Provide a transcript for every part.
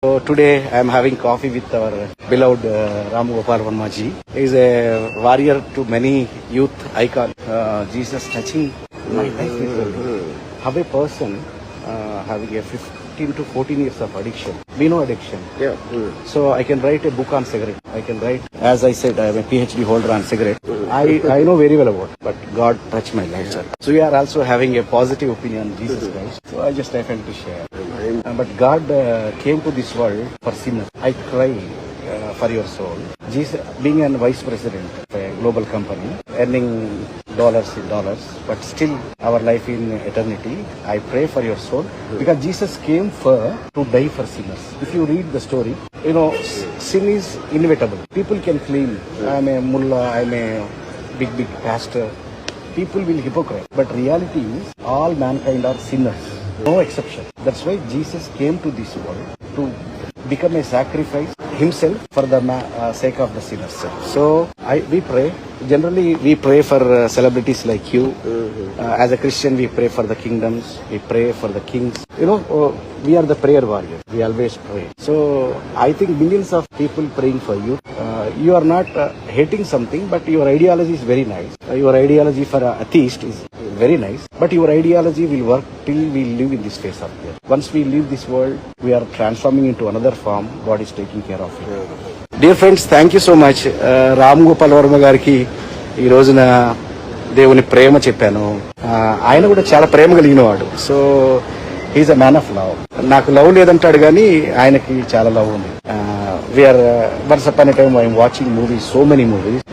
So today I am having coffee with our beloved Ram Gopal Verma ji. He is a warrior to many youth icon. Jesus touching my life literally. How a person having a 15 to 14 years of addiction. We know addiction. Yeah. So I can write a book on cigarette. I can write, as I said, I am a PhD holder on cigarette. I know very well about it, but God touched my life, sir. So we are also having a positive opinion on Jesus Christ. So I just felt to share. But God came to this world for sinners. I cry for your soul. Jesus, being a vice president of a global company, earning dollars in dollars, but still our life in eternity, I pray for your soul because Jesus came to die for sinners. If you read the story, you know, sin is inevitable. People can claim, I'm a mullah, I'm a big pastor. People will hypocrite. But reality is, all mankind are sinners. No exception. That's why Jesus came to this world to become a sacrifice himself for the sake of the sinners. So we pray. Generally, we pray for celebrities like you. As a Christian, we pray for the kingdoms. We pray for the kings. You know, we are the prayer warriors. We always pray. So I think millions of people praying for you. You are not hating something, but your ideology is very nice. Your ideology for an atheist is very nice, but your ideology will work till we live in this phase of here. Once we leave this world, we are transforming into another form. God is taking care of it. Dear friends, thank you so much. Ram Gopal Varma గారికి ఈ రోజున దేవుని ప్రేమ చెప్పాను. ఆయన కూడా చాలా ప్రేమ కలిగిన వాడు. So he is a man of love. నాకు లవ్ లేదంటాడు కానీ ఆయనకి చాలా లవ్ ఉంది. We are once upon a time I'm watching movies, so many movies.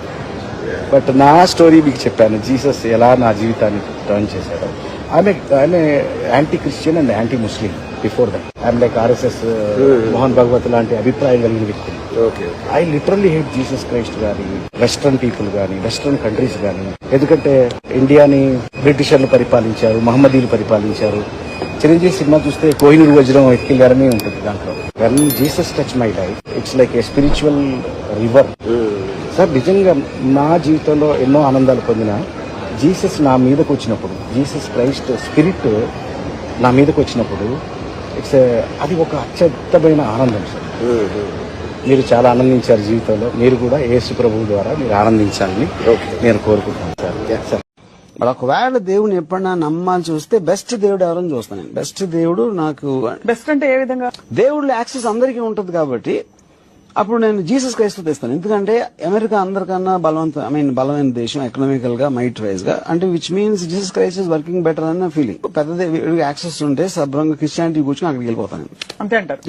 But నా స్టోరీ మీకు చెప్పాను, జీసస్ ఎలా నా జీవితాన్ని టర్న్ చేశాడు. ఆమె anti Christian and anti Muslim before that. I'm like RSS Mohan Bhagwat లాంటి అభిప్రాయం కలిగిన వ్యక్తిని. I literally hate Jesus Christ కానీ, వెస్ట్రన్ పీపుల్ కానీ, వెస్ట్రన్ కంట్రీస్ కానీ. ఎందుకంటే ఇండియాని బ్రిటిషర్లు పరిపాలించారు, మహమ్మదీలు పరిపాలించారు. చిరంజీవి సినిమా చూస్తే కోహినూర్ వజ్రం ఎత్తికెళ్ళారని ఉంటుంది దాంట్లో. When Jesus touch my life, it's like a spiritual river. Sir నిజంగా నా జీవితంలో ఎన్నో ఆనందాలు పొందిన జీసస్ నా మీదకు వచ్చినప్పుడు, జీసస్ క్రైస్ట్ స్పిరిట్ నా మీదకు వచ్చినప్పుడు అది ఒక అత్యద్భుతమైన ఆనందం సార్. మీరు చాలా ఆనందించారు జీవితంలో. మీరు కూడా యేసు ప్రభువు ద్వారా మీరు ఆనందించాలని నేను కోరుకుంటున్నాను సార్. మరి ఒకవేళ దేవుని ఎప్పుడన్నా నమ్మాల్సి వస్తే బెస్ట్ దేవుడు ఎవరని చూస్తాను. బెస్ట్ దేవుడు నాకు బెస్ట్ అంటే ఏ విధంగా? దేవుళ్ళ యాక్సెస్ అందరికీ ఉంటుంది కాబట్టి అప్పుడు నేను జీసస్ క్రైస్ట్ తెస్తాను. ఎందుకంటే అమెరికా అందరికన్నా బలమైన దేశం ఎకనామికల్ గా, మైట్ వైజ్ గా. అంటే which means Jesus Christ is working better అన్న ఫీలింగ్. పెద్ద యాక్సెస్ ఉంటే శుభ్రంగా క్రిస్టియానిటీ కూర్చొని అక్కడికి వెళ్ళిపోతాను. అంతే అంటారు.